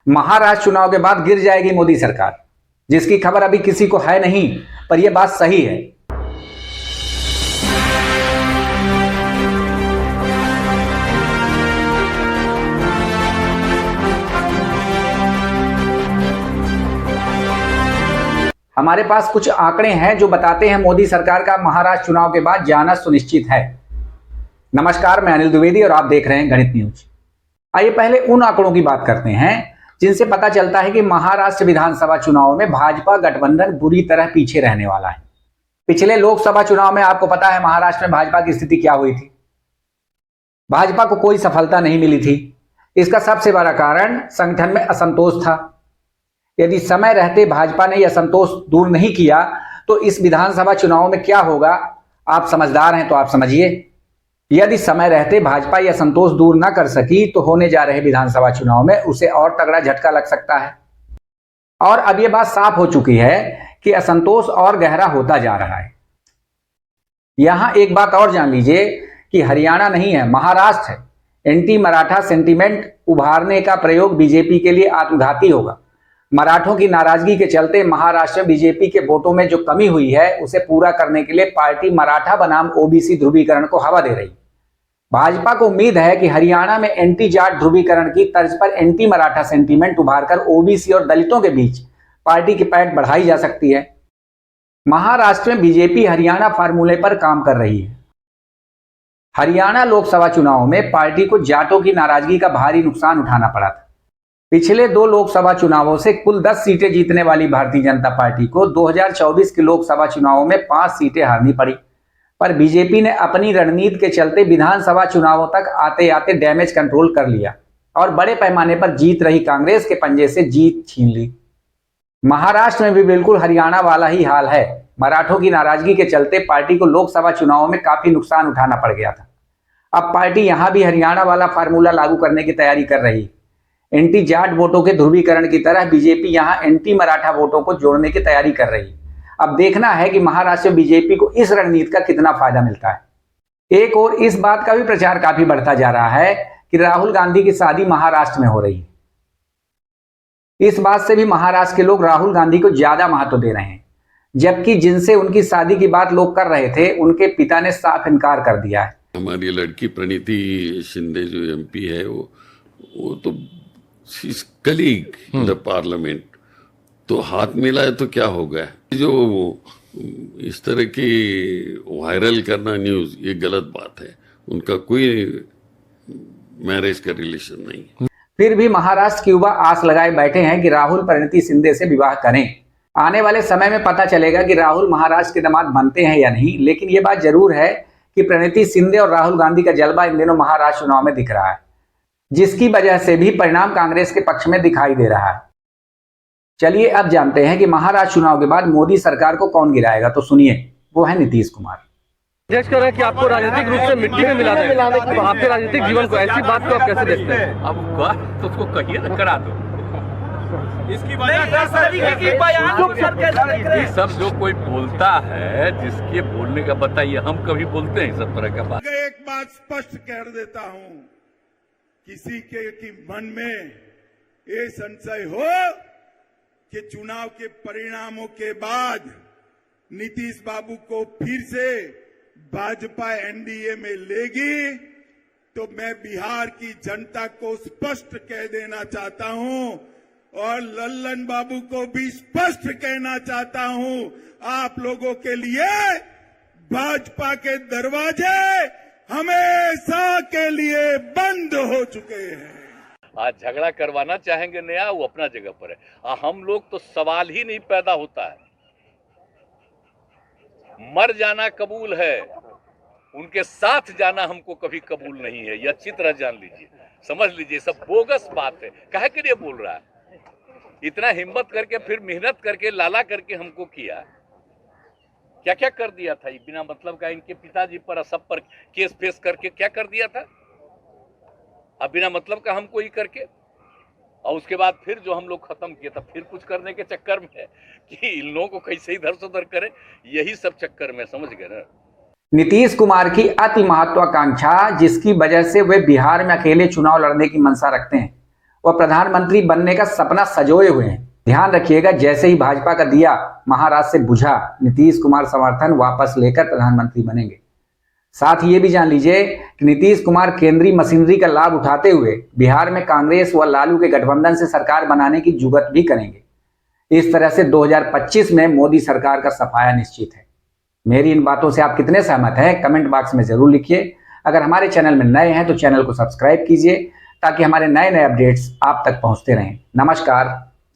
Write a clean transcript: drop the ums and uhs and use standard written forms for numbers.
महाराष्ट्र चुनाव के बाद गिर जाएगी मोदी सरकार, जिसकी खबर अभी किसी को है नहीं, पर यह बात सही है। हमारे पास कुछ आंकड़े हैं जो बताते हैं मोदी सरकार का महाराष्ट्र चुनाव के बाद जाना सुनिश्चित है। नमस्कार, मैं अनिल द्विवेदी और आप देख रहे हैं गणित न्यूज। आइए पहले उन आंकड़ों की बात करते हैं जिनसे पता चलता है कि महाराष्ट्र विधानसभा चुनाव में भाजपा गठबंधन बुरी तरह पीछे रहने वाला है। पिछले लोकसभा चुनाव में आपको पता है महाराष्ट्र में भाजपा की स्थिति क्या हुई थी। भाजपा को कोई सफलता नहीं मिली थी। इसका सबसे बड़ा कारण संगठन में असंतोष था। यदि समय रहते भाजपा ने यह असंतोष दूर नहीं किया तो इस विधानसभा चुनाव में क्या होगा, आप समझदार हैं तो आप समझिए। यदि समय रहते भाजपा यह असंतोष दूर न कर सकी तो होने जा रहे विधानसभा चुनाव में उसे और तगड़ा झटका लग सकता है। और अब यह बात साफ हो चुकी है कि असंतोष और गहरा होता जा रहा है। यहां एक बात और जान लीजिए कि हरियाणा नहीं है, महाराष्ट्र है। एंटी मराठा सेंटीमेंट उभारने का प्रयोग बीजेपी के लिए आत्मघाती होगा। मराठों की नाराजगी के चलते महाराष्ट्र में बीजेपी के वोटों में जो कमी हुई है उसे पूरा करने के लिए पार्टी मराठा बनाम ओबीसी ध्रुवीकरण को हवा दे रही। भाजपा को उम्मीद है कि हरियाणा में एंटी जाट ध्रुवीकरण की तर्ज पर एंटी मराठा सेंटीमेंट उभारकर ओबीसी और दलितों के बीच पार्टी की पैठ बढ़ाई जा सकती है। महाराष्ट्र में बीजेपी हरियाणा फार्मूले पर काम कर रही है। हरियाणा लोकसभा चुनाव में पार्टी को जाटों की नाराजगी का भारी नुकसान उठाना पड़ा था। पिछले 2 लोकसभा चुनावों से कुल 10 सीटें जीतने वाली भारतीय जनता पार्टी को 2024 के लोकसभा चुनावों में 5 सीटें हारनी पड़ी। पर बीजेपी ने अपनी रणनीति के चलते विधानसभा चुनावों तक आते आते डैमेज कंट्रोल कर लिया और बड़े पैमाने पर जीत रही कांग्रेस के पंजे से जीत छीन ली। महाराष्ट्र में भी बिल्कुल हरियाणा वाला ही हाल है। मराठों की नाराजगी के चलते पार्टी को लोकसभा चुनावों में काफी नुकसान उठाना पड़ गया था। अब पार्टी यहां भी हरियाणा वाला फार्मूला लागू करने की तैयारी कर रही है। एंटी जाट वोटों के ध्रुवीकरण की तरह बीजेपी यहां एंटी मराठा वोटों को जोड़ने की तैयारी कर रही है। अब देखना है कि महाराष्ट्र में बीजेपी को इस रणनीति का कितना फायदा मिलता है। एक और इस बात का भी प्रचार काफी बढ़ता जा रहा है कि राहुल गांधी की शादी महाराष्ट्र में हो रही है। इस बात से भी महाराष्ट्र के लोग राहुल गांधी को ज्यादा महत्व दे रहे हैं, जबकि जिनसे उनकी शादी की बात लोग कर रहे थे उनके पिता ने साफ इनकार कर दिया है। हमारी लड़की प्रणीति शिंदे जो एमपी है वो तो कलीग इन द पार्लियामेंट, तो हाथ मिलाए तो क्या होगा। जो इस तरह की वायरल करना न्यूज, ये गलत बात है। उनका कोई मैरिज का रिलेशन नहीं। फिर भी महाराष्ट्र के युवा आस लगाए बैठे हैं कि राहुल प्रणीति शिंदे से विवाह करें। आने वाले समय में पता चलेगा कि राहुल महाराष्ट्र के दामाद बनते हैं या नहीं, लेकिन ये बात जरूर है कि प्रणीति शिंदे और राहुल गांधी का जलवा इन दिनों महाराष्ट्र चुनाव में दिख रहा है, जिसकी वजह से भी परिणाम कांग्रेस के पक्ष में दिखाई दे रहा है। चलिए अब जानते हैं कि महाराष्ट्र चुनाव के बाद मोदी सरकार को कौन गिराएगा। तो सुनिए, वो है नीतीश कुमार। अध्यक्ष कह रहे हैं कि आपको राजनीतिक रूप से मिट्टी में मिला देंगे, तो आपके राजनीतिक जीवन को, ऐसी बात को आप कैसे देखते हैं? अब तो उसको कहिए ना, करा दो। इसकी ये सब जो कोई बोलता है, जिसके बोलने का बताइए, हम कभी बोलते हैं सब तरह का बात। एक बात स्पष्ट कर देता हूं, किसी के मन में ये संशय हो कि चुनाव के परिणामों के बाद नीतीश बाबू को फिर से भाजपा एनडीए में लेगी, तो मैं बिहार की जनता को स्पष्ट कह देना चाहता हूं और लल्लन बाबू को भी स्पष्ट कहना चाहता हूं, आप लोगों के लिए भाजपा के दरवाजे हमेशा के लिए बंद हो चुके हैं। आज झगड़ा करवाना चाहेंगे नया, वो अपना जगह पर है। हम लोग तो सवाल ही नहीं पैदा होता है। मर जाना कबूल है, उनके साथ जाना हमको कभी कबूल नहीं है। यह अच्छी तरह जान लीजिए, समझ लीजिए, सब बोगस बात है। काहे के लिए बोल रहा है? इतना हिम्मत करके, फिर मेहनत करके, लाला करके हमको किया, क्या क्या कर दिया था बिना मतलब का। इनके पिताजी पर, सब पर केस फेस करके क्या कर दिया था, अब बिना मतलब का हमको ही करके। और उसके बाद फिर जो हम लोग खत्म किए था, फिर कुछ करने के चक्कर में कि इन लोगों को कैसे इधर से उधर करें, यही सब चक्कर में, समझ गए ना। नीतीश कुमार की अति महत्वाकांक्षा, जिसकी वजह से वे बिहार में अकेले चुनाव लड़ने की मंशा रखते हैं, वह प्रधानमंत्री बनने का सपना सजोए हुए हैं। ध्यान रखिएगा, जैसे ही भाजपा का दिया महाराष्ट्र से बुझा, नीतीश कुमार समर्थन वापस लेकर प्रधानमंत्री बनेंगे। साथ ही ये भी जान लीजिए कि नीतीश कुमार केंद्रीय मशीनरी का लाभ उठाते हुए बिहार में कांग्रेस व लालू के गठबंधन से सरकार बनाने की जुगत भी करेंगे। इस तरह से 2025 में मोदी सरकार का सफाया निश्चित है। मेरी इन बातों से आप कितने सहमत हैं, कमेंट बॉक्स में जरूर लिखिए। अगर हमारे चैनल में नए हैं तो चैनल को सब्सक्राइब कीजिए ताकि हमारे नए नए अपडेट्स आप तक पहुंचते रहें। नमस्कार।